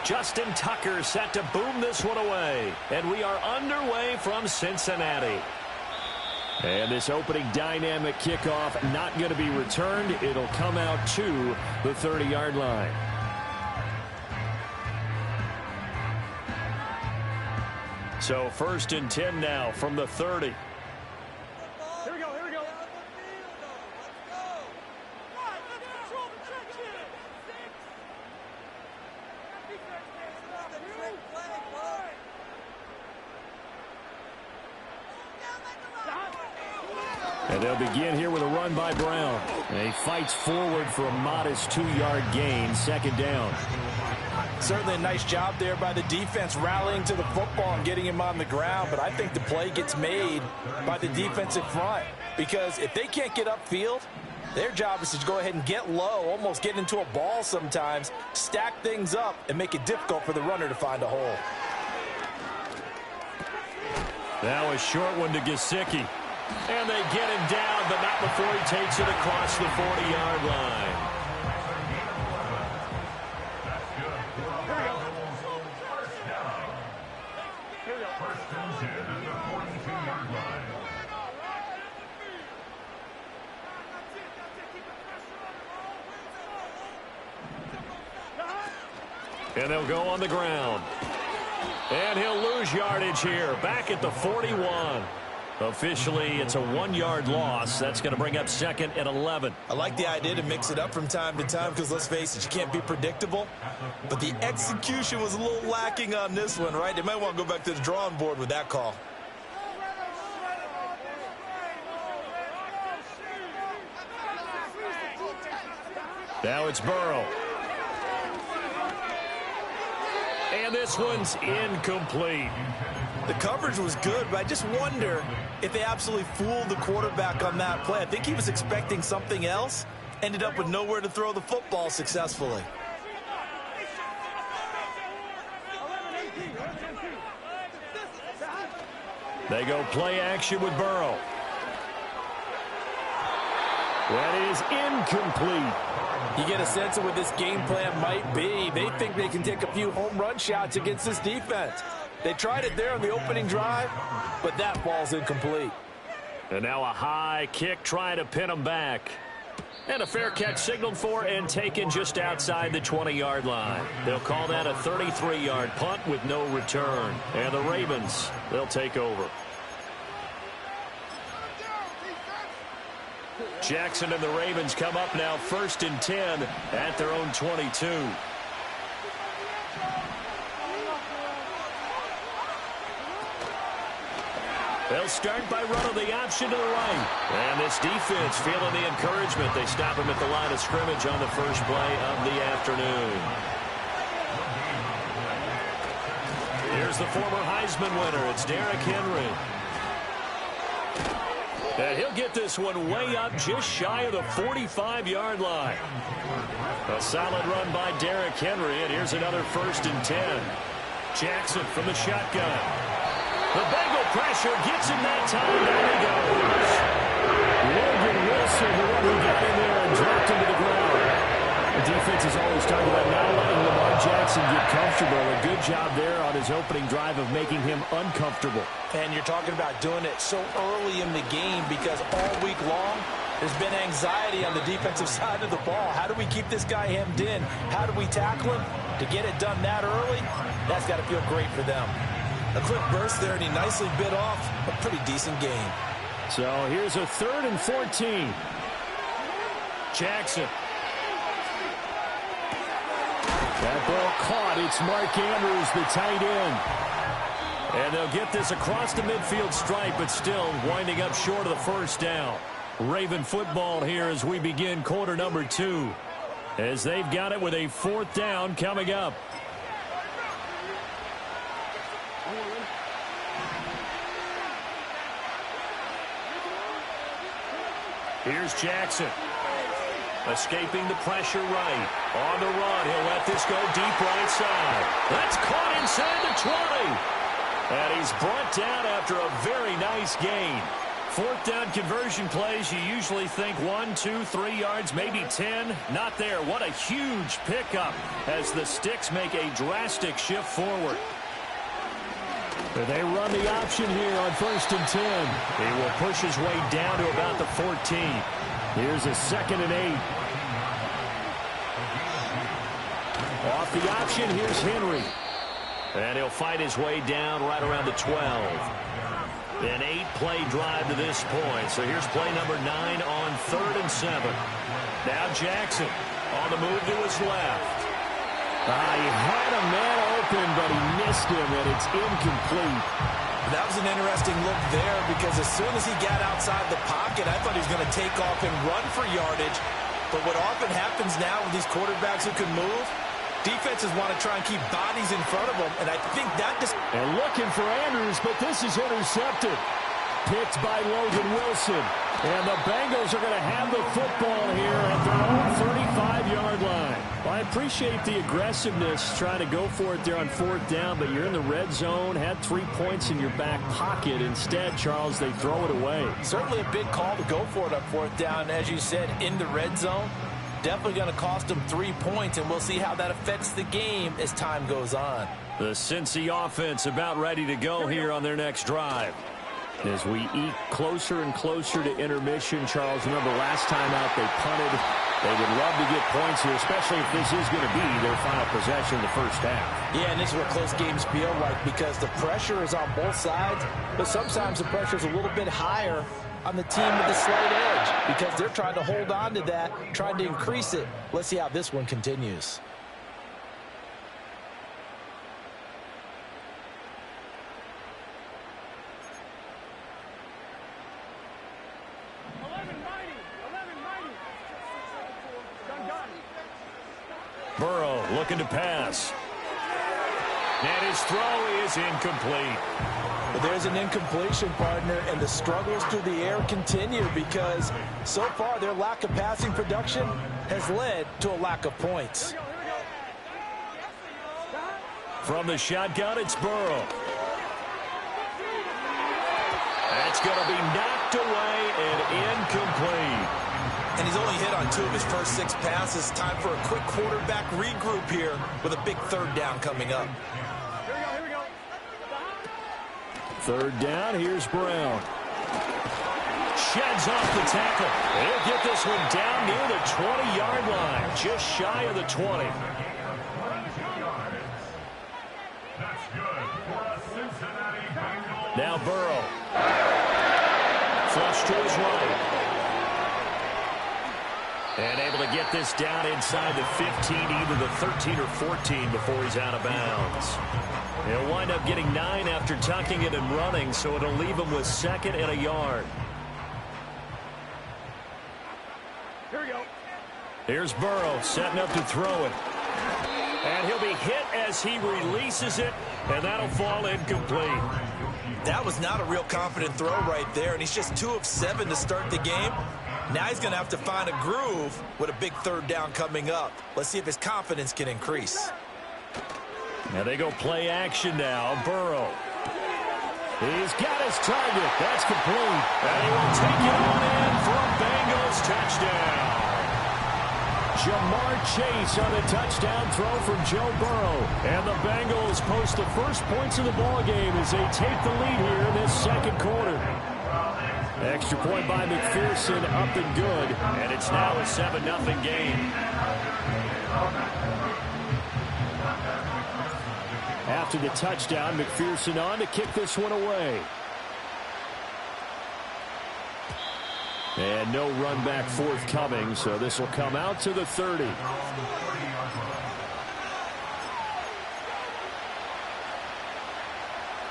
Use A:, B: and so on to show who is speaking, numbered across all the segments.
A: Justin Tucker set to boom this one away. And we are underway from Cincinnati. And this opening dynamic kickoff not going to be returned. It'll come out to the 30-yard line. So 1st and 10 now from the 30. And they'll begin here with a run by Brown. And he fights forward for a modest 2-yard gain, 2nd down.
B: Certainly a nice job there by the defense rallying to the football and getting him on the ground. But I think the play gets made by the defensive front. Because if they can't get upfield, their job is to go ahead and get low, almost get into a ball sometimes, stack things up, and make it difficult for the runner to find a hole.
A: Now a short one to Gesicki. And they get him down, but not before he takes it across the 40-yard line. And they'll go on the ground. And he'll lose yardage here, back at the 41. Officially, it's a 1-yard loss. That's going to bring up 2nd and 11.
B: I like the idea to mix it up from time to time because, let's face it, you can't be predictable. But the execution was a little lacking on this one, right? They might want to go back to the drawing board with that call.
A: Now it's Burrow. And this one's incomplete.
B: The coverage was good, but I just wonder if they absolutely fooled the quarterback on that play. I think he was expecting something else, ended up with nowhere to throw the football successfully.
A: They go play action with Burrow. That is incomplete.
B: You get a sense of what this game plan might be. They think they can take a few home run shots against this defense. They tried it there on the opening drive, but that ball's incomplete.
A: And now a high kick trying to pin him back. And a fair catch signaled for and taken just outside the 20-yard line. They'll call that a 33-yard punt with no return. And the Ravens, they'll take over. Jackson and the Ravens come up now 1st and 10 at their own 22. They'll start by running the option to the right. And this defense feeling the encouragement. They stop him at the line of scrimmage on the first play of the afternoon. Here's the former Heisman winner. It's Derrick Henry. And he'll get this one way up just shy of the 45-yard line. A solid run by Derrick Henry, and here's another 1st and 10. Jackson from the shotgun. The Bengal pressure gets him that time. There he goes. Logan Wilson, the one who got in there and dropped him to the ground. The defense is always talking about not letting Lamar Jackson get comfortable. A good job there on his opening drive of making him uncomfortable.
B: And you're talking about doing it so early in the game because all week long there's been anxiety on the defensive side of the ball. How do we keep this guy hemmed in? How do we tackle him? To get it done that early, that's got to feel great for them. A quick burst there, and he nicely bit off a pretty decent gain.
A: So here's a 3rd and 14. Jackson. That ball caught. It's Mark Andrews, the tight end. And they'll get this across the midfield stripe, but still winding up short of the 1st down. Raven football here as we begin quarter number 2. As they've got it with a 4th down coming up. Here's Jackson. Escaping the pressure right. On the run. He'll let this go deep right side. That's caught inside the 20. And he's brought down after a very nice gain. Fourth down conversion plays, you usually think 1, 2, 3 yards, maybe 10. Not there. What a huge pickup as the Sticks make a drastic shift forward. They run the option here on 1st and 10. He will push his way down to about the 14. Here's a 2nd and 8. Off the option, here's Henry. And he'll fight his way down right around the 12. An 8-play drive to this point. So here's play number 9 on 3rd and 7. Now Jackson on the move to his left. He had a man open, but he missed him, and it's incomplete.
B: That was an interesting look there because as soon as he got outside the pocket, I thought he was going to take off and run for yardage. But what often happens now with these quarterbacks who can move, defenses want to try and keep bodies in front of them, and I think that just...
A: And looking for Andrews, but this is intercepted. Picked by Logan Wilson. And the Bengals are going to have the football here at their own 35-yard line. Well, I appreciate the aggressiveness trying to go for it there on 4th down, but you're in the red zone, had 3 points in your back pocket. Instead, Charles, they throw it away.
B: Certainly a big call to go for it on 4th down. As you said, in the red zone. Definitely going to cost them 3 points, and we'll see how that affects the game as time goes on.
A: The Cincy offense about ready to go here on their next drive. As we eke closer and closer to intermission, Charles, remember last time out they punted. They would love to get points here, especially if this is going to be their final possession in the first half.
B: Yeah, and this is what close games feel like because the pressure is on both sides, but sometimes the pressure is a little bit higher on the team with the slight edge because they're trying to hold on to that, trying to increase it. Let's see how this one continues.
A: Burrow looking to pass. And his throw is incomplete.
B: But there's an incompletion, partner, and the struggles through the air continue because so far their lack of passing production has led to a lack of points.
A: From the shotgun, it's Burrow. That's going to be knocked away and incomplete.
B: And he's only hit on 2 of his first 6 passes. Time for a quick quarterback regroup here with a big 3rd down coming up.
A: Here we go. 3rd down, here's Brown. Sheds off the tackle. He'll get this one down near the 20-yard line, just shy of the 20. Now Burrow. Flush to his right. And able to get this down inside the 15, either the 13 or 14 before he's out of bounds. He'll wind up getting 9 after tucking it and running, so it'll leave him with 2nd and a yard. Here we go. Here's Burrow setting up to throw it. And he'll be hit as he releases it, and that'll fall incomplete.
B: That was not a real confident throw right there, and he's just 2 of 7 to start the game. Now he's going to have to find a groove with a big 3rd down coming up. Let's see if his confidence can increase.
A: Now they go play action now. Burrow. He's got his target. That's complete. And he will take it on in for a Bengals touchdown. Jamar Chase on a touchdown throw from Joe Burrow. And the Bengals post the first points of the ballgame as they take the lead here in this 2nd quarter. Extra point by McPherson, up and good. And it's now a 7-0 game. After the touchdown, McPherson on to kick this one away. And no run back forthcoming, so this will come out to the 30.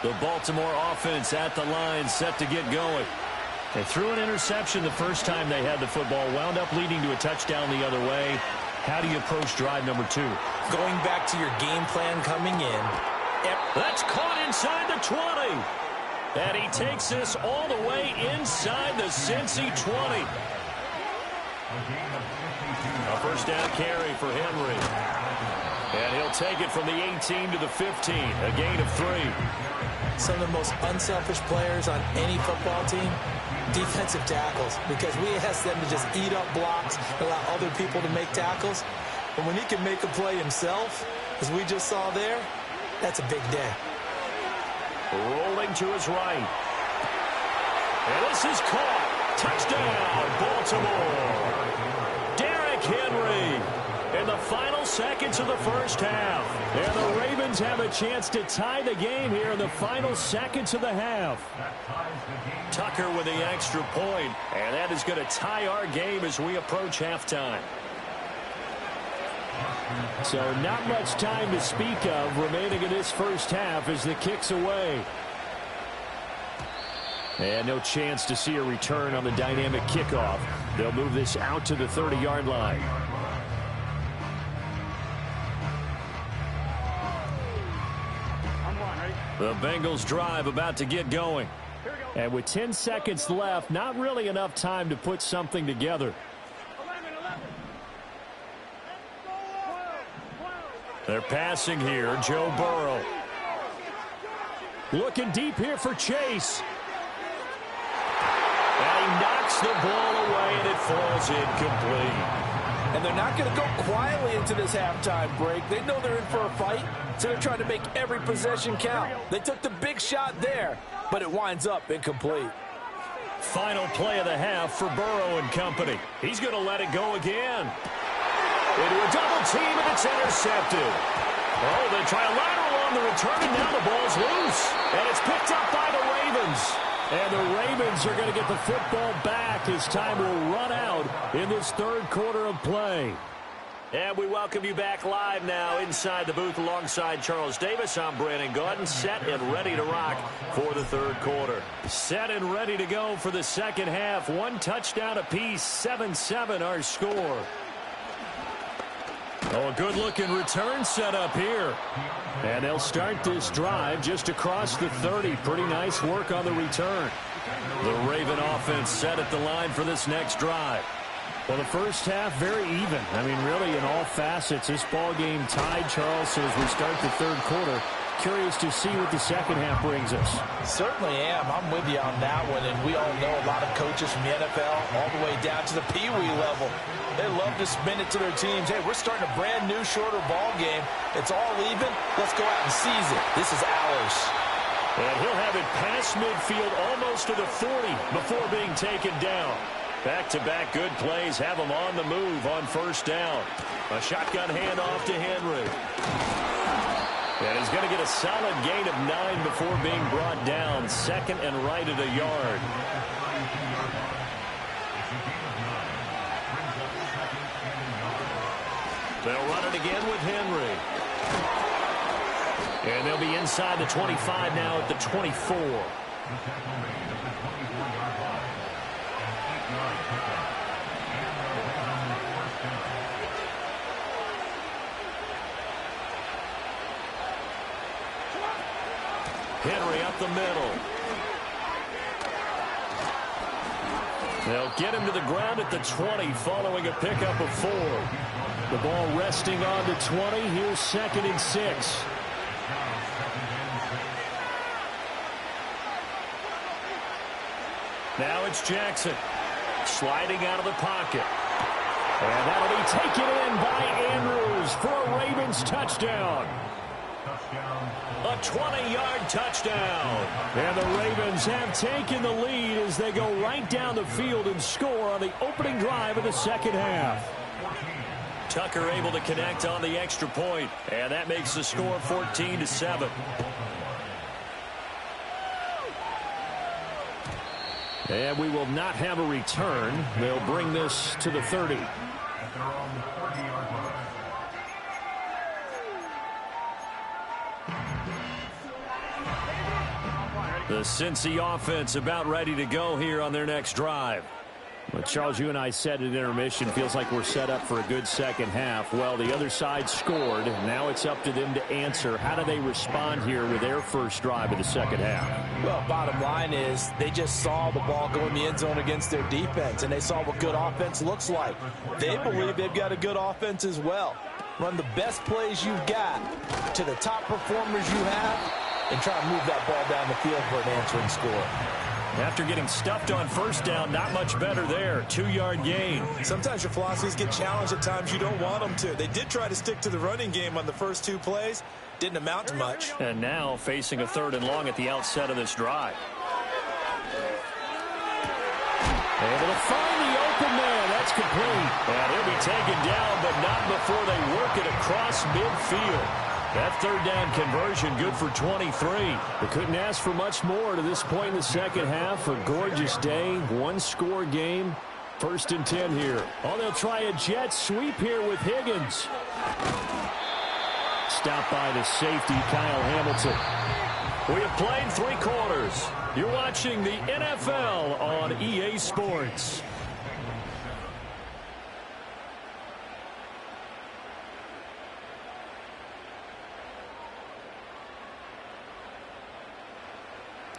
A: The Baltimore offense at the line, set to get going. They threw an interception the first time they had the football, wound up leading to a touchdown the other way. How do you approach drive number 2?
B: Going back to your game plan coming in.
A: That's caught inside the 20. And he takes this all the way inside the Cincy 20. A first down carry for Henry. And he'll take it from the 18 to the 15, a gain of 3.
B: Some of the most unselfish players on any football team Defensive tackles, because we ask them to just eat up blocks, allow other people to make tackles. But when he can make a play himself, as we just saw there, that's a big day.
A: Rolling to his right. And this is caught. Touchdown, Baltimore. Derrick Henry in the final seconds of the first half. And the Ravens have a chance to tie the game here in the final seconds of the half. Tucker with the extra point, and that is going to tie our game as we approach halftime. So not much time to speak of remaining in this first half as the kick's away. And no chance to see a return on the dynamic kickoff. They'll move this out to the 30-yard line. The Bengals drive about to get going. And with 10 seconds left, not really enough time to put something together. They're passing here. Joe Burrow. Looking deep here for Chase. And he knocks the ball away, and it falls incomplete.
B: And they're not going to go quietly into this halftime break. They know they're in for a fight, so they're trying to make every possession count. They took the big shot there, but it winds up incomplete.
A: Final play of the half for Burrow and company. He's going to let it go again. Into a double team, and it's intercepted. Oh, they try a lateral on the return, and now the ball's loose. And it's picked up by the Ravens. And the Ravens are going to get the football back as time will run out in this third quarter of play. And we welcome you back live now inside the booth alongside Charles Davis. I'm Brandon Gaudin, set and ready to rock for the third quarter. Set and ready to go for the second half. One touchdown apiece, 7-7 our score. Oh, a good-looking return set up here. And they'll start this drive just across the 30. Pretty nice work on the return. The Raven offense set at the line for this next drive. Well, the first half, very even. I mean, really, in all facets, this ball game tied, Charles. So as we start the third quarter, curious to see what the second half brings us.
B: Certainly am. I'm with you on that one. And we all know a lot of coaches from the NFL all the way down to the Pee-wee level. They love to spin it to their teams. Hey, we're starting a brand new, shorter ball game. It's all even. Let's go out and seize it. This is ours.
A: And he'll have it past midfield almost to the 40 before being taken down. Back-to-back good plays have him on the move on first down. A shotgun handoff to Henry. And he's going to get a solid gain of 9 before being brought down. Second and right at a yard. They'll run it again with Henry. And they'll be inside the 25 now at the 24. Henry up the middle. They'll get him to the ground at the 20 following a pickup of 4. The ball resting on the 20. Here's 2nd and 6. Now it's Jackson sliding out of the pocket. And that'll be taken in by Andrews for a Ravens touchdown. A 20-yard touchdown. And the Ravens have taken the lead as they go right down the field and score on the opening drive of the second half. Tucker able to connect on the extra point, and that makes the score 14-7. And we will not have a return. They'll bring this to the 30. The Cincy offense about ready to go here on their next drive. Well, Charles, you and I said at intermission, feels like we're set up for a good second half. Well, the other side scored. Now it's up to them to answer. How do they respond here with their first drive of the second half?
B: Well, bottom line is they just saw the ball go in the end zone against their defense, and they saw what good offense looks like. They believe they've got a good offense as well. Run the best plays you've got to the top performers you have, and try to move that ball down the field for an answering score.
A: After getting stuffed on first down, not much better there. 2-yard gain.
B: Sometimes your philosophies get challenged at times you don't want them to. They did try to stick to the running game on the first 2 plays. Didn't amount to much.
A: And now facing a 3rd and long at the outset of this drive. Able to find the open man. That's complete. And he'll be taken down, but not before they work it across midfield. That 3rd down conversion good for 23. They couldn't ask for much more to this point in the second half. A gorgeous day, 1-score game. 1st and 10 here. Oh, they'll try a jet sweep here with Higgins. Stopped by the safety, Kyle Hamilton. We have played 3 quarters. You're watching the NFL on EA Sports.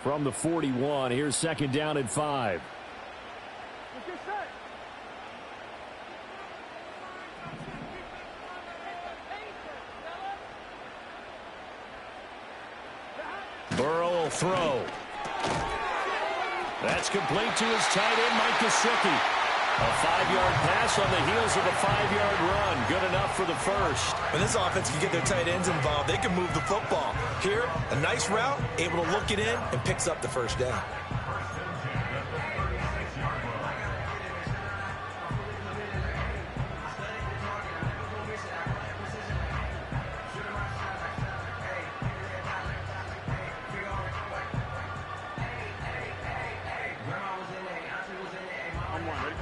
A: From the 41, here's 2nd down and 5. Burrow will throw. That's complete to his tight end, Mike Gesicki. A 5-yard pass on the heels of a 5-yard run. Good enough for the first.
B: When this offense can get their tight ends involved, they can move the football. Here, a nice route, able to look it in, and picks up the first down.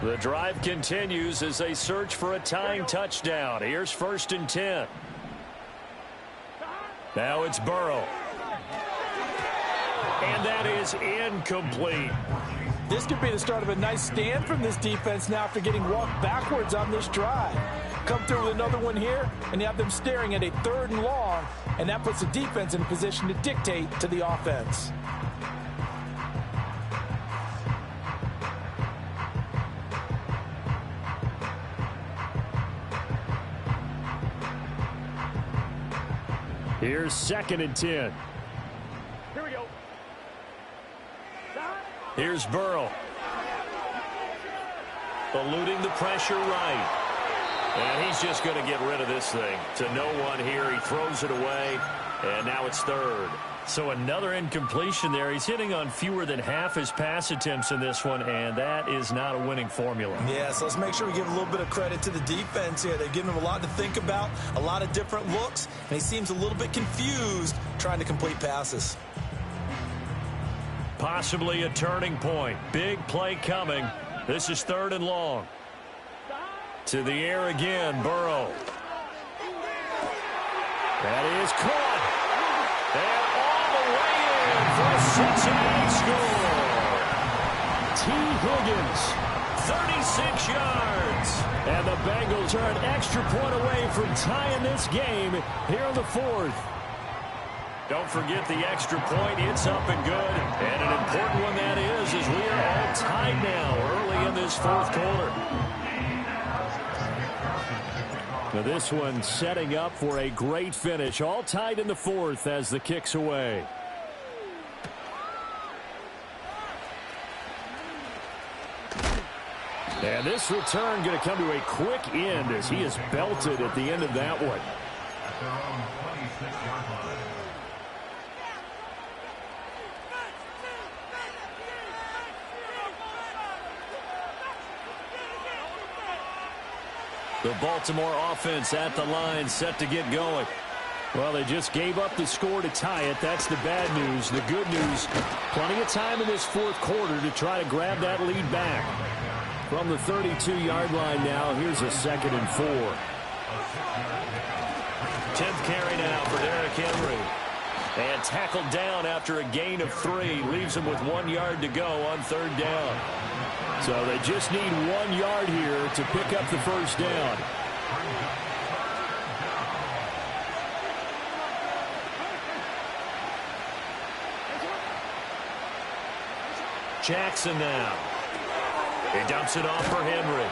A: The drive continues as they search for a tying touchdown. Here's 1st and 10. Now it's Burrow. And that is incomplete.
B: This could be the start of a nice stand from this defense now after getting walked backwards on this drive. Come through with another one here, and you have them staring at a 3rd and long, and that puts the defense in a position to dictate to the offense.
A: Here's 2nd and 10.
C: Here we go.
A: Here's Burrow. Eluding the pressure right. And he's just going to get rid of this thing. To no one here. He throws it away. And now it's 3rd. So another incompletion there. He's hitting on fewer than half his pass attempts in this one, and that is not a winning formula.
B: Yeah, so let's make sure we give a little bit of credit to the defense here. They've given him a lot to think about, a lot of different looks, and he seems a little bit confused trying to complete passes.
A: Possibly a turning point. Big play coming. This is 3rd and long. To the air again, Burrow. That is caught. And all the way in for a Cincinnati score. T. Higgins, 36 yards. And the Bengals are an extra point away from tying this game here in the 4th. Don't forget the extra point. It's up and good. And an important one that is, as we are all tied now early in this 4th quarter. Now this one setting up for a great finish. All tied in the 4th as the kick's away. And this return going to come to a quick end as he is belted at the end of that one. The Baltimore offense at the line, set to get going. Well, they just gave up the score to tie it. That's the bad news. The good news, plenty of time in this 4th quarter to try to grab that lead back. From the 32-yard line now, here's a 2nd and 4. 10th carry now for Derrick Henry. And tackled down after a gain of 3. Leaves him with 1 yard to go on 3rd down. So they just need 1 yard here to pick up the first down. Jackson now. He dumps it off for Henry.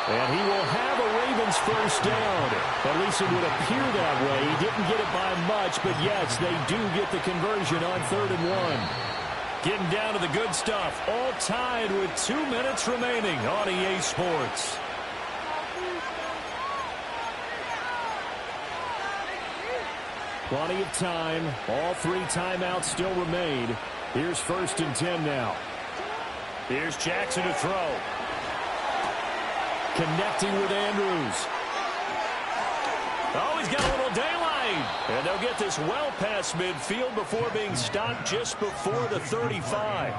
A: And he will have a Ravens first down. At least it would appear that way. He didn't get it by much, but yes, they do get the conversion on 3rd and 1. Getting down to the good stuff. All tied with 2 minutes remaining on EA Sports. Plenty of time. All 3 timeouts still remain. Here's 1st and 10 now. Here's Jackson to throw. Connecting with Andrews. Oh, he's got a little daylight. And they'll get this well past midfield before being stopped just before the 35.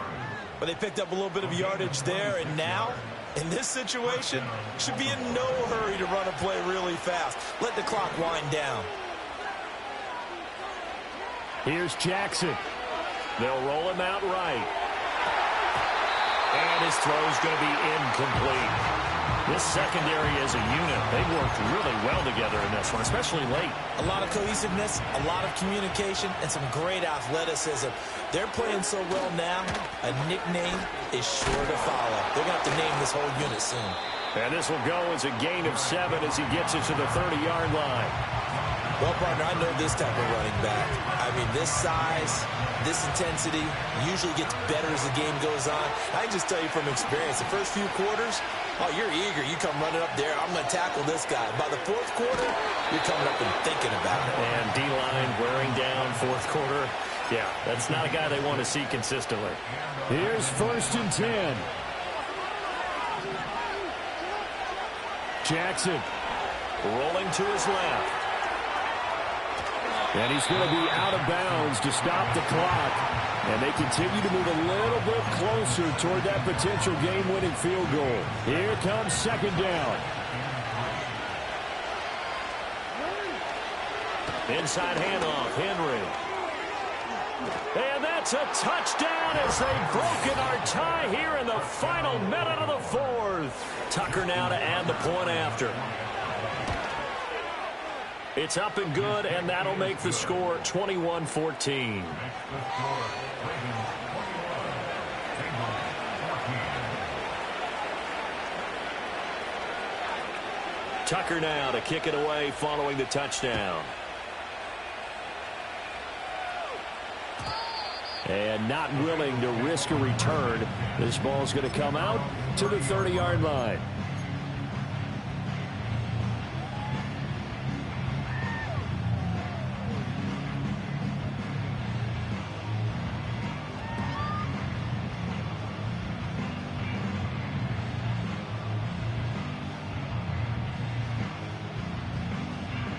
B: But they picked up a little bit of yardage there, and now, in this situation, should be in no hurry to run a play really fast. Let the clock wind down.
A: Here's Jackson. They'll roll him out right. And his throw's going to be incomplete. This secondary as a unit, they've worked really well together in this one, especially late.
B: A lot of cohesiveness, a lot of communication, and some great athleticism. They're playing so well now, a nickname is sure to follow. They're going to have to name this whole unit soon.
A: And this will go as a gain of 7 as he gets it to the 30-yard line.
B: Well, partner, I know this type of running back. I mean, this size, this intensity usually gets better as the game goes on. I can just tell you from experience, the first few quarters, oh, you're eager. You come running up there. I'm going to tackle this guy. By the 4th quarter, you're coming up and thinking about it.
A: And D-line wearing down 4th quarter. Yeah, that's not a guy they want to see consistently. Here's 1st and 10. Jackson rolling to his left. And he's going to be out of bounds to stop the clock. And they continue to move a little bit closer toward that potential game-winning field goal. Here comes 2nd down. Inside handoff, Henry. And that's a touchdown as they've broken our tie here in the final minute of the 4th. Tucker now to add the point after. It's up and good, and that'll make the score 21-14. Tucker now to kick it away following the touchdown. And not willing to risk a return. This ball's going to come out to the 30-yard line.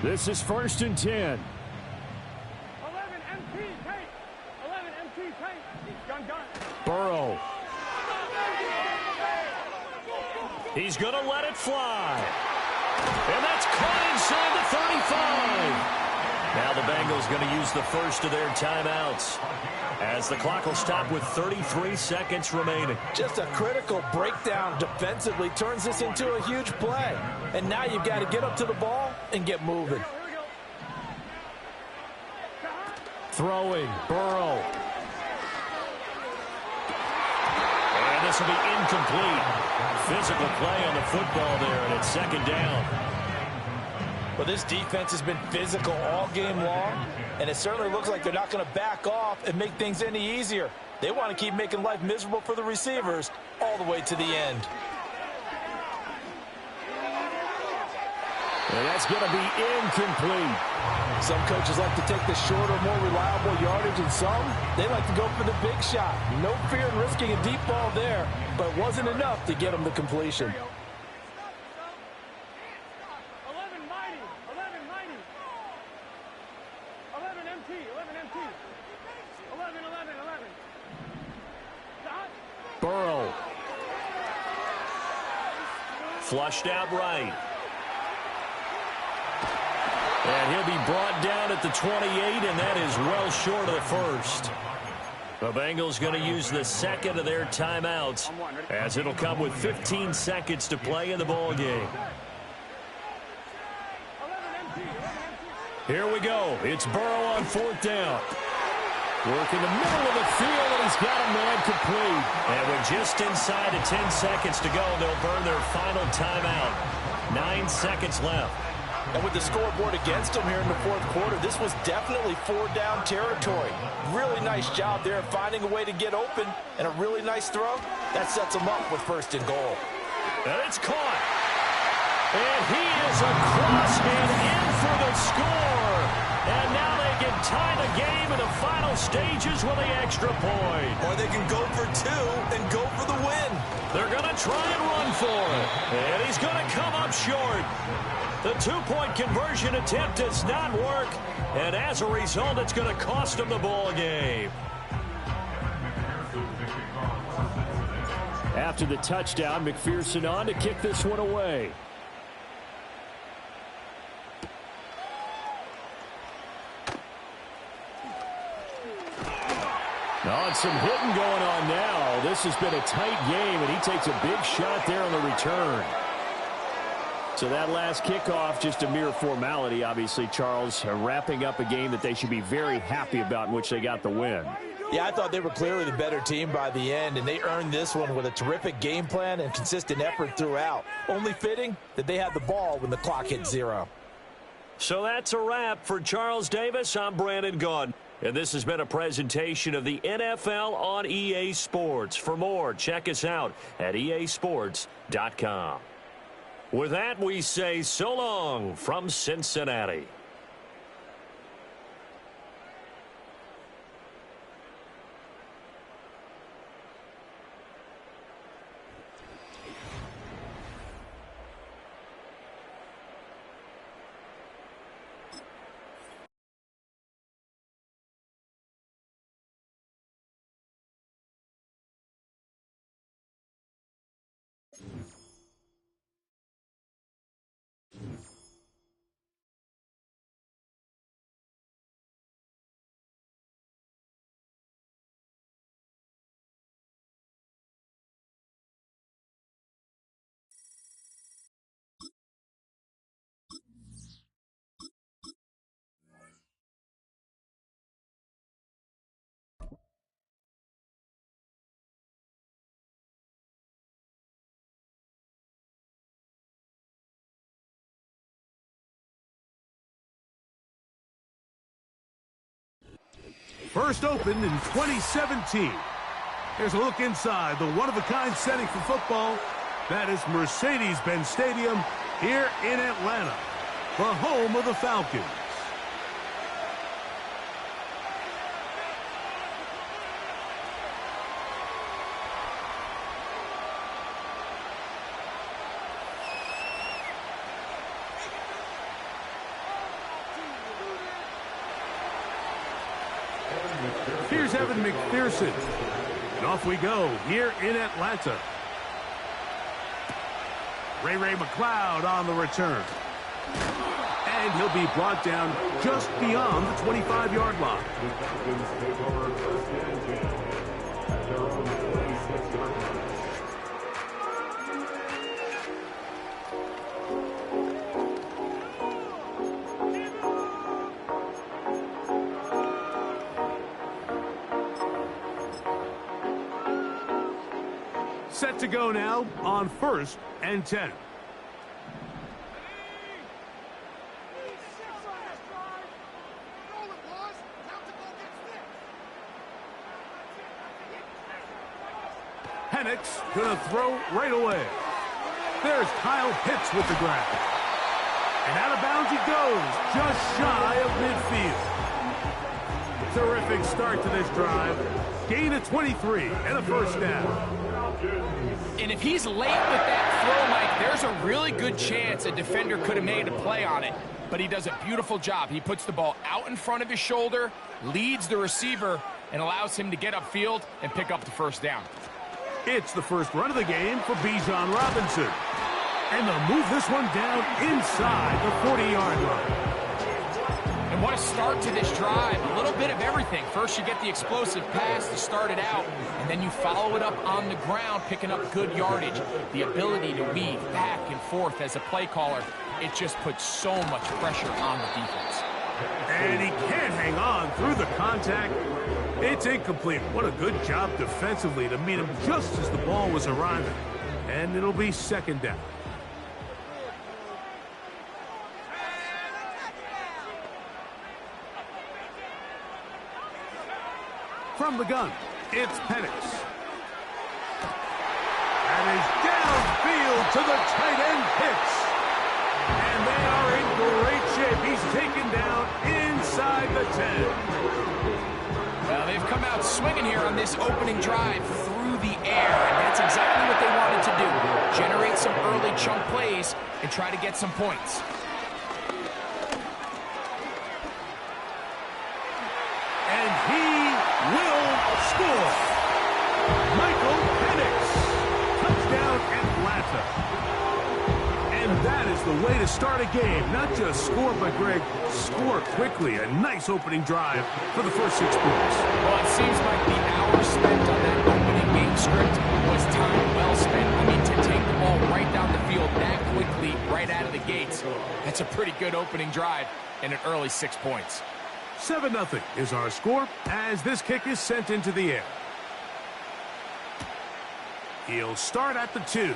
A: This is 1st and 10.
C: 11 MT tank. 11 MT tank. Gun.
A: Burrow. He's going to let it fly. And that's caught inside the 35. Now the Bengals going to use the first of their timeouts as the clock will stop with 33 seconds remaining.
B: Just a critical breakdown defensively turns this into a huge play. And now you've got to get up to the ball and get moving.
A: Throwing, Burrow. And this will be incomplete. Physical play on the football there, and it's 2nd down.
B: Well, this defense has been physical all game long, and it certainly looks like they're not going to back off and make things any easier. They want to keep making life miserable for the receivers all the way to the end.
A: And that's going to be incomplete.
B: Some coaches like to take the shorter, more reliable yardage, and some, they like to go for the big shot. No fear in risking a deep ball there, but it wasn't enough to get them the completion.
C: 11 MT. 11.
A: Burrow. Flushed out right. And he'll be brought down at the 28, and that is well short of the first. The Bengals going to use the second of their timeouts as it'll come with 15 seconds to play in the ball game. Here we go. It's Burrow on 4th down. Working the middle of the field, and he's got a man complete. And with just inside of 10 seconds to go, they'll burn their final timeout. 9 seconds left.
B: And with the scoreboard against them here in the fourth quarter, this was definitely 4-down territory. Really nice job there finding a way to get open, and a really nice throw. That sets them up with first and goal.
A: And it's caught. And he is across and in for the score. And now they can tie the game in the final stages with the extra point.
B: Or they can go for two and go for the win.
A: They're going to try and run for it. And he's going to come up short. The two-point conversion attempt does not work. And as a result, it's going to cost him the ball game. After the touchdown, McPherson on to kick this one away. Oh, and some hitting going on now. This has been a tight game, and he takes a big shot there on the return. So that last kickoff, just a mere formality, obviously, Charles, wrapping up a game that they should be very happy about in which they got the win.
B: Yeah, I thought they were clearly the better team by the end, and they earned this one with a terrific game plan and consistent effort throughout. Only fitting that they had the ball when the clock hit 0.
A: So that's a wrap for Charles Davis. I'm Brandon Gaudin. And this has been a presentation of the NFL on EA Sports. For more, check us out at easports.com. With that, we say so long from Cincinnati.
D: First opened in 2017. Here's a look inside the one-of-a-kind setting for football. That is Mercedes-Benz Stadium here in Atlanta, the home of the Falcons. Here's Evan McPherson. And off we go here in Atlanta. Ray McLeod on the return. And he'll be brought down just beyond the 25-yard line. Set to go now on 1st and 10. Penix gonna throw right away. There's Kyle Pitts with the grab. And out of bounds he goes, just shy of midfield. Terrific start to this drive. Gain of 23 and a first down.
E: And if he's late with that throw, Mike, there's a really good chance a defender could have made a play on it. But he does a beautiful job. He puts the ball out in front of his shoulder, leads the receiver, and allows him to get upfield and pick up the first down.
D: It's the first run of the game for Bijan Robinson. And they'll move this one down inside the 40-yard line.
E: And what a start to this drive. A little bit of everything. First you get the explosive pass to start it out, and then you follow it up on the ground, picking up good yardage. The ability to weave back and forth as a play caller, it just puts so much pressure on the defense.
D: And he can't hang on through the contact. It's incomplete. What a good job defensively to meet him just as the ball was arriving. And it'll be second down. From the gun, it's Penix. And is downfield to the tight end Pitts. And they are in great shape. He's taken down inside the 10.
E: Well, they've come out swinging here on this opening drive through the air, and that's exactly what they wanted to do. Generate some early chunk plays and try to get some points.
D: And he will score. Michael Penix. Touchdown Atlanta. And that is the way to start a game. Not just score, but, Greg, score quickly. A nice opening drive for the first 6 points.
E: Well, it seems like the hour spent on that opening game script was time well spent. I mean, to take the ball right down the field that quickly, right out of the gates, that's a pretty good opening drive and an early 6 points.
D: 7-0 is our score as this kick is sent into the air. He'll start at the 2.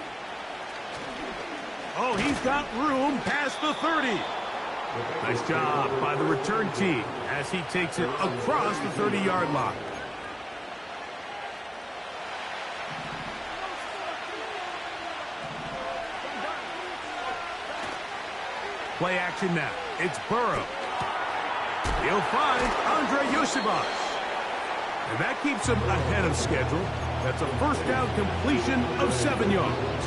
D: Oh, he's got room past the 30. Nice job by the return team as he takes it across the 30-yard line. Play action now. It's Burrow. He'll find Andre Yosibas. And that keeps him ahead of schedule. That's a first down completion of 7 yards.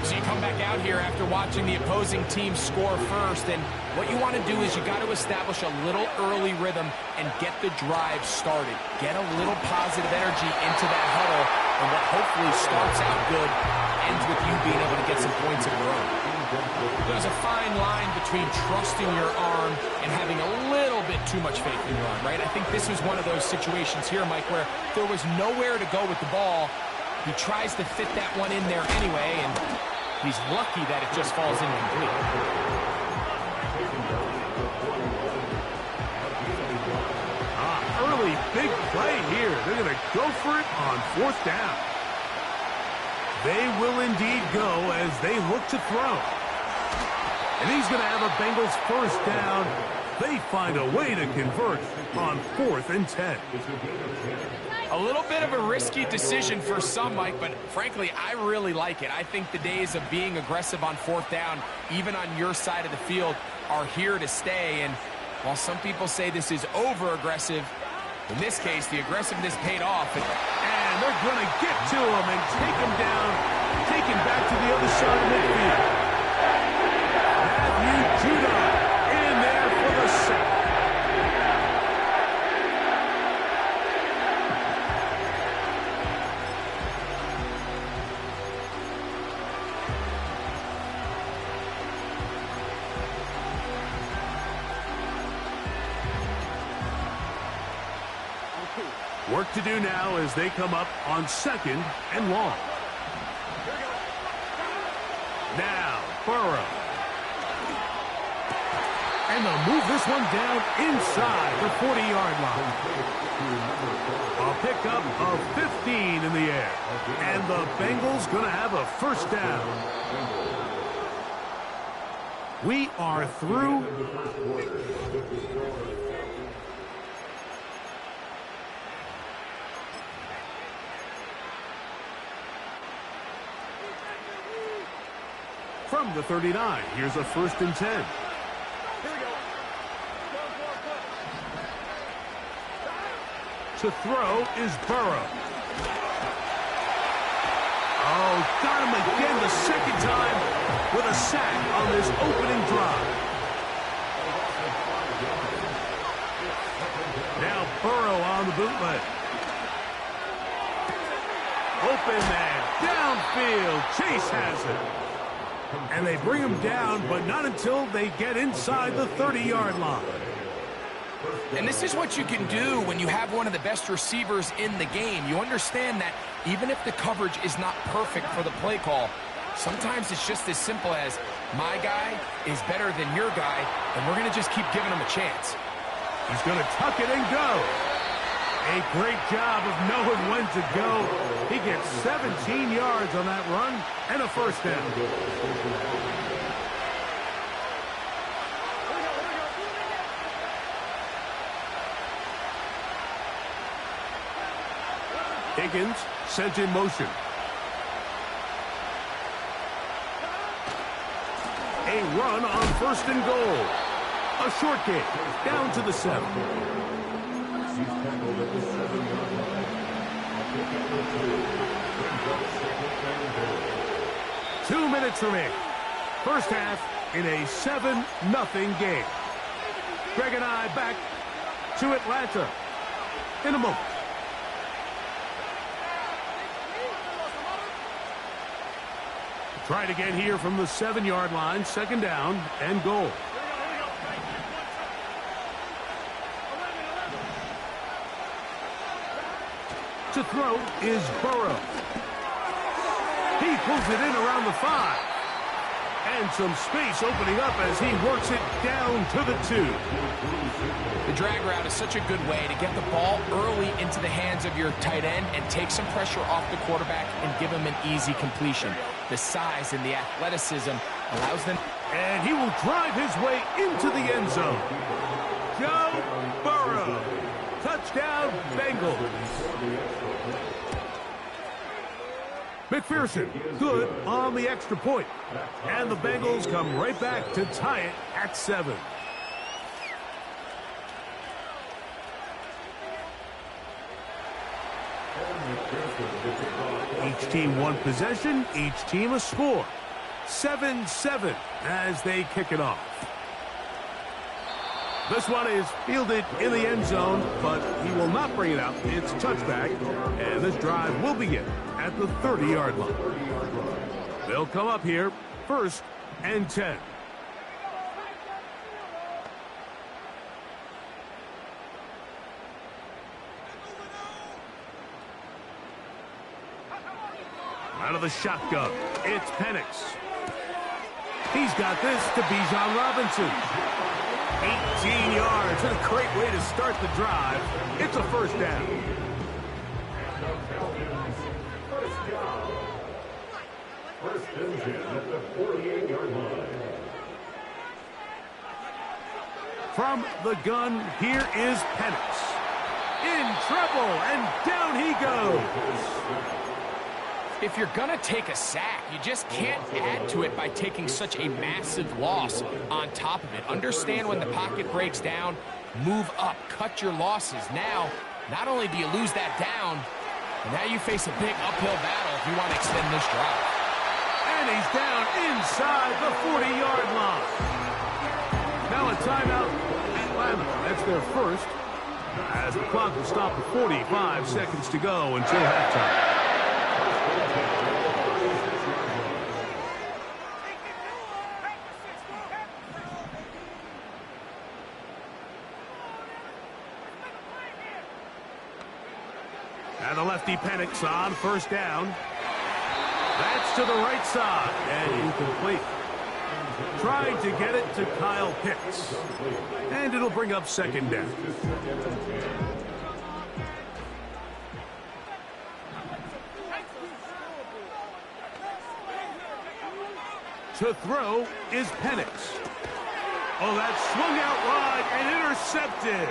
E: So you come back out here after watching the opposing team score first, and what you want to do is you got to establish a little early rhythm and get the drive started. Get a little positive energy into that huddle, and what hopefully starts out good ends with you being able to get some points of your own. There's a fine line between trusting your arm and having a little bit too much faith in your arm, right? I think this was one of those situations here, Mike, where there was nowhere to go with the ball. He tries to fit that one in there anyway, and he's lucky that it just falls incomplete.
D: Early big play here. They're going to go for it on 4th down. They will indeed go as they look to throw. And he's going to have a Bengals first down. They find a way to convert on 4th and 10.
E: A little bit of a risky decision for some, Mike, but frankly, I really like it. I think the days of being aggressive on 4th down, even on your side of the field, are here to stay. And while some people say this is over-aggressive, in this case, the aggressiveness paid off.
D: And they're going to get to him and take him down, take him back to the other side of midfield. Matthew Judon in there for the sack. Work to do now as they come up on 2nd and long. Now, Burrow. And they'll move this one down inside the 40-yard line. A pickup of 15 in the air. And the Bengals going to have a first down. We are through. From the 39, here's a 1st and 10. To throw is Burrow. Oh, got him again the second time with a sack on this opening drive. Now Burrow on the bootleg. Open man, downfield, Chase has it. And they bring him down, but not until they get inside the 30-yard line.
E: And this is what you can do when you have one of the best receivers in the game. You understand that even if the coverage is not perfect for the play call, sometimes it's just as simple as my guy is better than your guy, and we're going to just keep giving him a chance.
D: He's going to tuck it and go. A great job of knowing when to go. He gets 17 yards on that run and a first down. Higgins sent in motion. A run on 1st and goal. A short kick down to the 7. Two minutes remaining. First half in a 7-0 game. Greg and I back to Atlanta in a moment. Try it again here from the 7-yard line. 2nd down and goal. To throw is Burrow. He pulls it in around the 5. And some space opening up as he works it down to the 2.
E: The drag route is such a good way to get the ball early into the hands of your tight end and take some pressure off the quarterback and give him an easy completion. The size and the athleticism allows them.
D: And he will drive his way into the end zone. Joe Burrow. Touchdown, Bengals. McPherson, good on the extra point. And the Bengals come right back to tie it at 7. Each team one possession, each team a score. 7-7 as they kick it off. This one is fielded in the end zone, but he will not bring it out. It's touchback, and this drive will begin at the 30-yard line. They'll come up here, 1st and 10. Out of the shotgun, it's Penix. He's got this to Bijan Robinson. 18 yards, and a great way to start the drive. It's a 1st down.
F: First and 10 at the 48-yard line.
D: From the gun, here is Penix. In trouble, and down he goes.
E: If you're going to take a sack, you just can't add to it by taking such a massive loss on top of it. Understand when the pocket breaks down, move up, cut your losses. Now, not only do you lose that down, but now you face a big uphill battle if you want to extend this drive.
D: And he's down inside the 40-yard line. Now a timeout, Atlanta. That's their first. As the clock will stop at 45 seconds to go until halftime. And the lefty Penix on 1st down. That's to the right side and incomplete. Trying to get it to Kyle Pitts. And it'll bring up 2nd down. To throw is Penix. Oh, that's swung out wide and intercepted.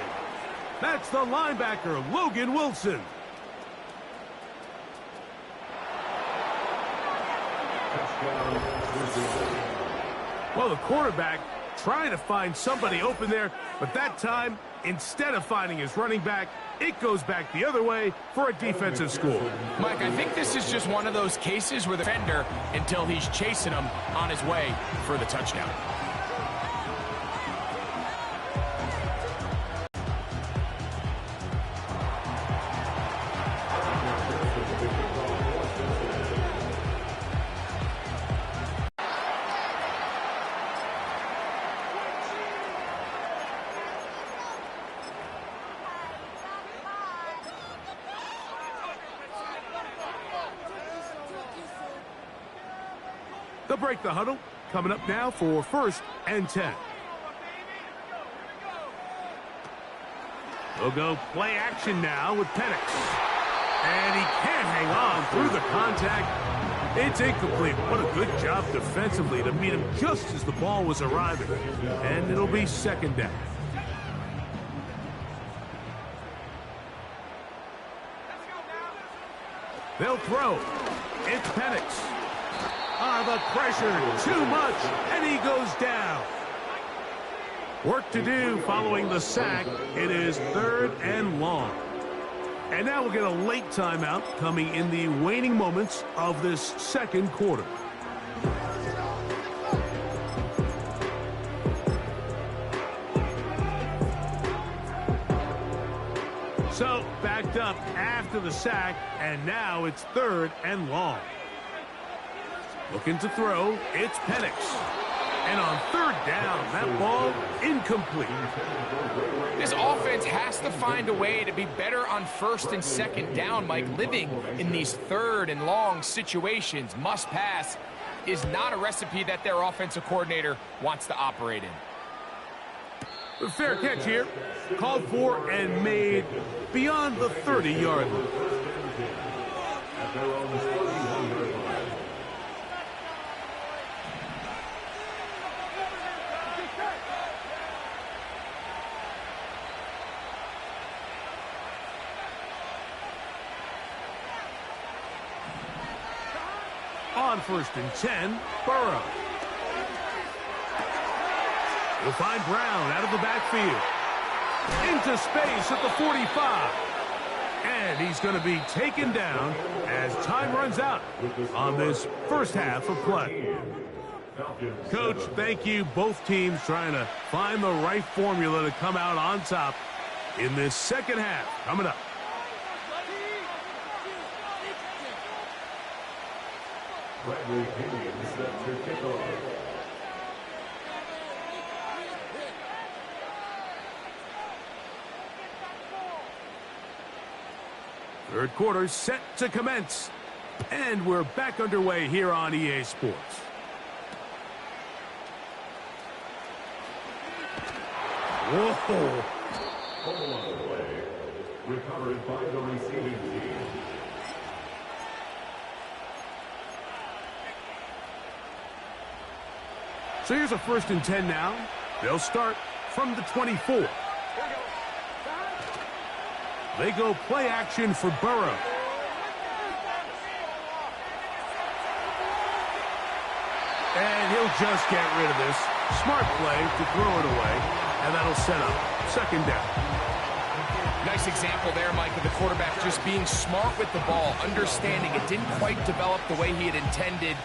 D: That's the linebacker, Logan Wilson. Well, the quarterback trying to find somebody open there, but that time, instead of finding his running back, it goes back the other way for a defensive score.
E: Mike, I think this is just one of those cases where the defender, until he's chasing him on his way for the touchdown.
D: They'll break the huddle. Coming up now for 1st and 10. They'll go play action now with Penix. And he can't hang on through the contact. It's incomplete. What a good job defensively to meet him just as the ball was arriving. And it'll be 2nd down. They'll throw. It's Penix. The pressure, too much, and he goes down. Work to do following the sack. It is 3rd and long. And now we'll get a late timeout coming in the waning moments of this second quarter. So, backed up after the sack, and now it's 3rd and long. Looking to throw, it's Penix. And on 3rd down, that ball incomplete.
E: This offense has to find a way to be better on 1st and 2nd down, Mike. Living in these 3rd and long situations, must pass, is not a recipe that their offensive coordinator wants to operate in.
D: Fair catch here. Called for and made beyond the 30-yard line. On 1st and 10, Burrow. He'll find Brown out of the backfield. Into space at the 45. And he's going to be taken down as time runs out on this first half of play. Coach, thank you. Both teams trying to find the right formula to come out on top in this second half. Coming up.
F: Bradley Pinion set to kick off.
D: Third quarter set to commence. And we're back underway here on EA Sports. Whoa.
F: Ball on the play. Recovered by the receiving team.
D: So here's a 1st and 10 now. They'll start from the 24. They go play action for Burrow. And he'll just get rid of this. Smart play to throw it away. And that'll set up 2nd down.
E: Nice example there, Mike, of the quarterback just being smart with the ball, understanding it didn't quite develop the way he had intended.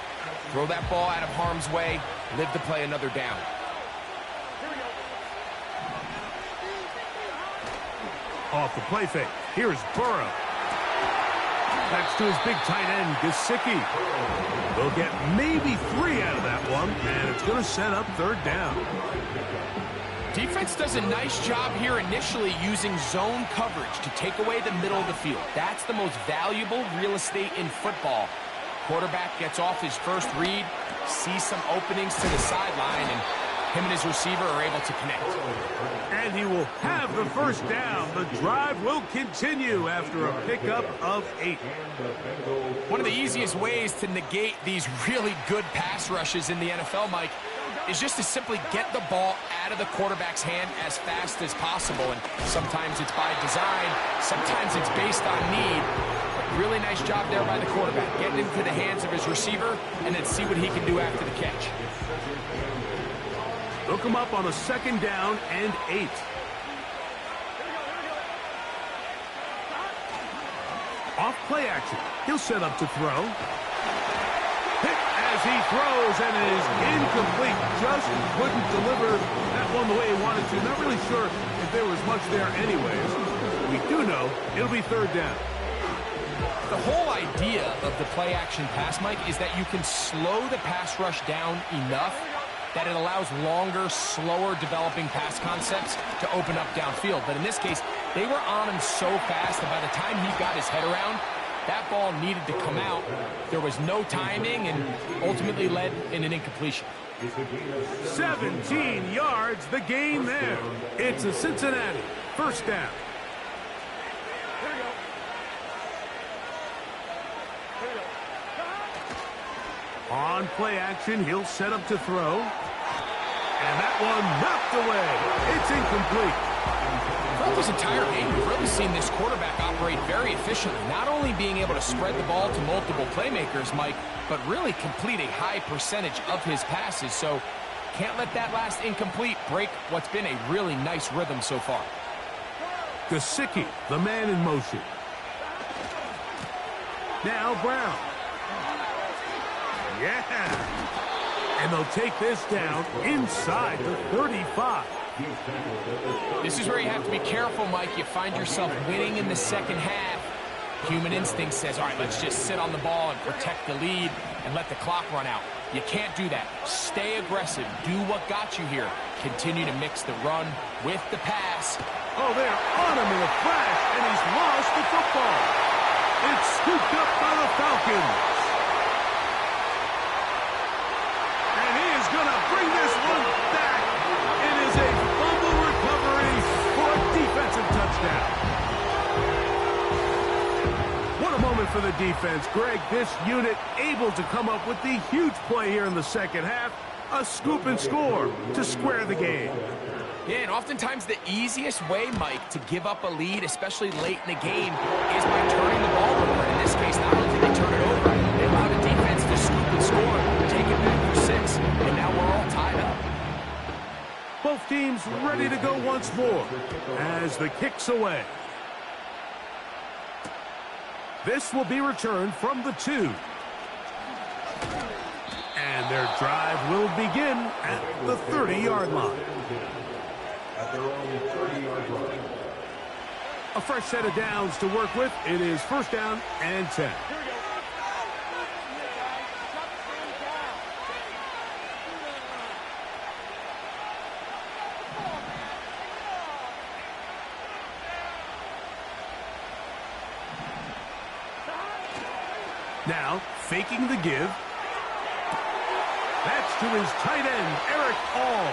E: Throw that ball out of harm's way, live to play another down.
D: Off the play fake. Here's Burrow. That's to his big tight end, Gesicki. They'll get maybe 3 out of that one, and it's going to set up 3rd down.
E: Defense does a nice job here initially using zone coverage to take away the middle of the field. That's the most valuable real estate in football. Quarterback gets off his first read, sees some openings to the sideline, and him and his receiver are able to connect.
D: And he will have the 1st down. The drive will continue after a pickup of 8.
E: One of the easiest ways to negate these really good pass rushes in the NFL, Mike, is just to simply get the ball out of the quarterback's hand as fast as possible. And sometimes it's by design, sometimes it's based on need. But really nice job there by the quarterback, getting into the hands of his receiver and then see what he can do after the catch.
D: They'll come up on a 2nd down and 8. Off play action. He'll set up to throw. Hit as he throws, and it is incomplete. Just couldn't deliver that one the way he wanted to. Not really sure if there was much there anyways. We do know it'll be 3rd down.
E: The whole idea of the play action pass, Mike, is that you can slow the pass rush down enough that it allows longer, slower developing pass concepts to open up downfield. But in this case, they were on him so fast that by the time he got his head around, that ball needed to come out. There was no timing and ultimately led in an incompletion.
D: 17 yards, the gain there. It's a Cincinnati 1st down. On play action, he'll set up to throw. And that one knocked away. It's incomplete.
E: Felt this entire game, we've really seen this quarterback operate very efficiently, not only being able to spread the ball to multiple playmakers, Mike, but really complete a high percentage of his passes. So can't let that last incomplete break what's been a really nice rhythm so far.
D: Gesicki, the man in motion. Now Brown. Yeah. And they'll take this down inside the 35.
E: This is where you have to be careful, Mike. You find yourself winning in the second half. Human instinct says, all right, let's just sit on the ball and protect the lead and let the clock run out. You can't do that. Stay aggressive. Do what got you here. Continue to mix the run with the pass.
D: Oh, they're on him in a flash, and he's lost the football. It's scooped up by the Falcons. And he is going to bring this one back. It is a fumble recovery for a defensive touchdown. What a moment for the defense. Greg, this unit able to come up with the huge play here in the second half. A scoop and score to square the game.
E: Yeah, and oftentimes the easiest way, Mike, to give up a lead, especially late in the game, is by turning the ball over. In this case, not only did they turn it over, they allowed the defense to scoop and score, take it back for 6, and now we're all tied up.
D: Both teams ready to go once more as the kick's away. This will be returned from the 2. And their drive will begin at the 30-yard line.
F: At their own 30-yard line.
D: A fresh set of downs to work with. It is first down and 10. Now, faking the give. That's to his tight end, Eric All.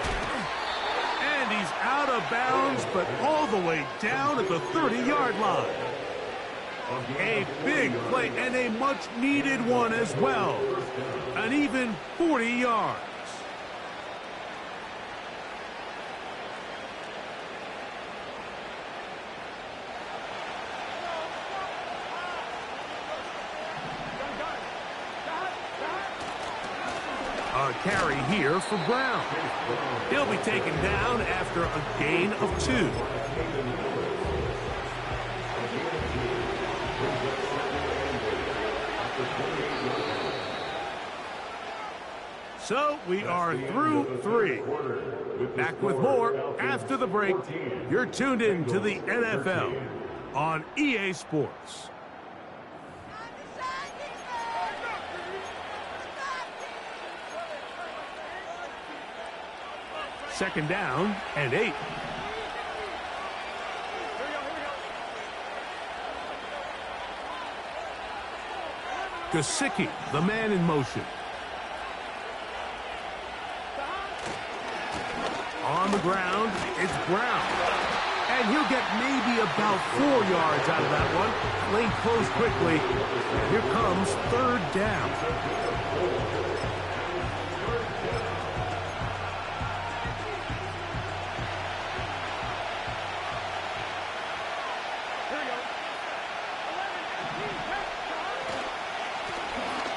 D: And he's out of bounds, but all the way down at the 30-yard line. A big play and a much-needed one as well. An even 40 yards. A carry here for Brown. He'll be taken down after a gain of 2. So we are through 3. Back with more after the break. You're tuned in to the NFL on EA Sports. Second down and 8. Gesicki, the man in motion. On the ground, it's Brown. And he'll get maybe about 4 yards out of that one. Lane closed quickly. Here comes third down.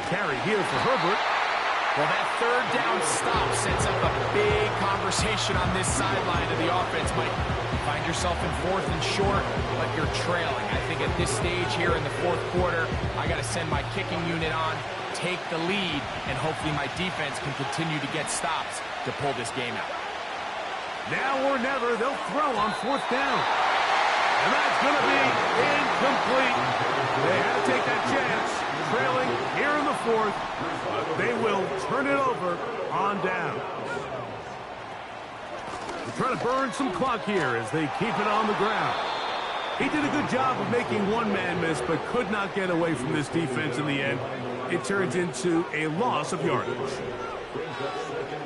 D: Carry here for Herbert.
E: Well, that third down stop sets up a big conversation on this sideline of the offense, Mike. You find yourself in 4th and short, but you're trailing. I think at this stage here in the 4th quarter, I got to send my kicking unit on, take the lead, and hopefully my defense can continue to get stops to pull this game out.
D: Now or never, they'll throw on 4th down. And that's going to be incomplete. They had to take that chance. Trailing here in the 4th. They will turn it over on down. They're trying to burn some clock here as they keep it on the ground. He did a good job of making one man miss, but could not get away from this defense in the end. It turns into a loss of yardage.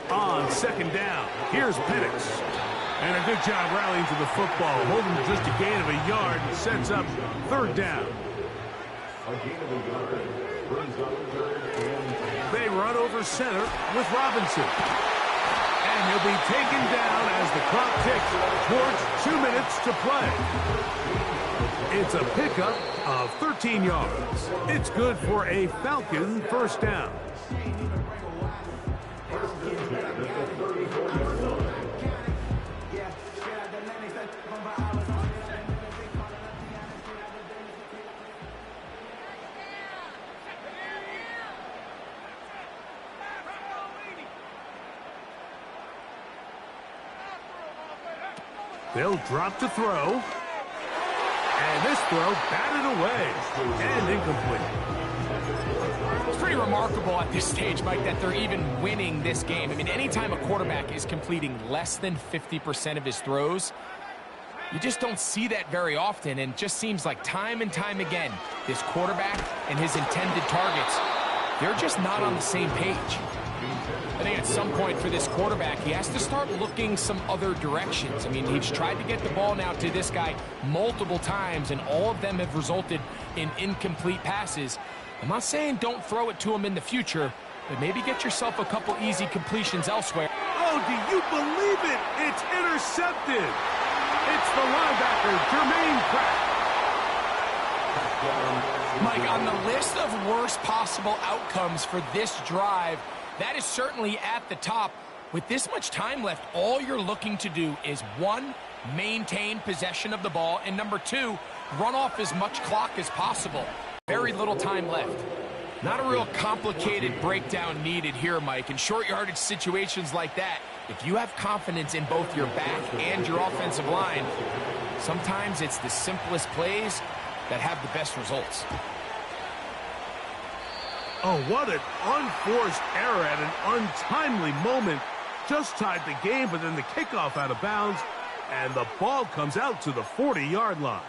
D: On second down, here's Penix. And a good job rallying to the football, holding just a gain of a yard and sets up third down. They run over center with Robinson. And And he'll be taken down as the clock ticks towards 2 minutes to play. It's a pickup of 13 yards. It's good for a Falcon first down. They'll drop to throw. And this throw batted away and incomplete.
E: It's pretty remarkable at this stage, Mike, that they're even winning this game. I mean, anytime a quarterback is completing less than 50% of his throws, you just don't see that very often, and it just seems like time and time again, this quarterback and his intended targets, they're just not on the same page. I think at some point for this quarterback, he has to start looking some other directions. I mean, he's tried to get the ball now to this guy multiple times, and all of them have resulted in incomplete passes. I'm not saying don't throw it to him in the future, but maybe get yourself a couple easy completions elsewhere.
D: Oh, do you believe it? It's intercepted. It's the linebacker, Jermaine Pratt.
E: Mike, on the list of worst possible outcomes for this drive, that is certainly at the top. With this much time left, all you're looking to do is, one, maintain possession of the ball, and number two, run off as much clock as possible. Very little time left. Not a real complicated breakdown needed here, Mike. In short yardage situations like that, if you have confidence in both your back and your offensive line, sometimes it's the simplest plays that have the best results.
D: Oh, what an unforced error at an untimely moment. Just tied the game, but then the kickoff out of bounds, and the ball comes out to the 40-yard line.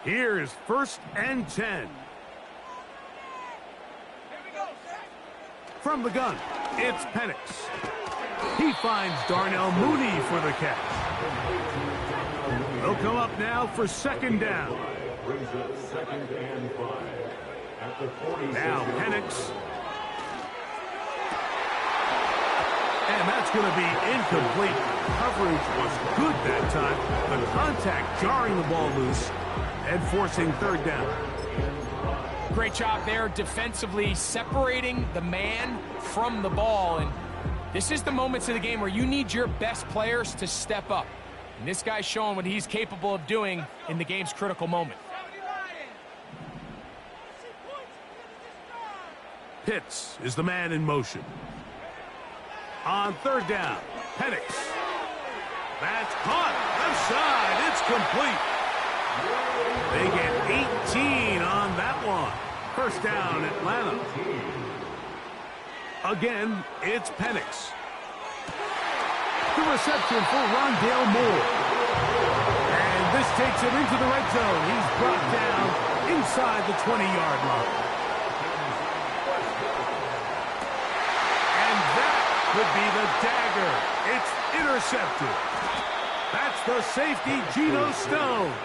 D: Here's 1st and 10. From the gun, it's Penix. He finds Darnell Mooney for the catch. They'll come up now for 2nd down.
F: Brings up 2nd and 5. At the 46.
D: Now Penix. And that's going to be incomplete. Coverage was good that time. The contact jarring the ball loose and forcing 3rd down.
E: Great job there defensively, separating the man from the ball. And this is the moments of the game where you need your best players to step up. And this guy's showing what he's capable of doing in the game's critical moment.
D: Pitts is the man in motion. On 3rd down, Penix. That's caught. Left side. It's complete. They get 18 on that one. 1st down, Atlanta. Again, it's Penix. The reception for Rondale Moore. And this takes him into the red zone. He's brought down inside the 20-yard line. And that could be the dagger. It's intercepted. That's the safety, Geno Stone.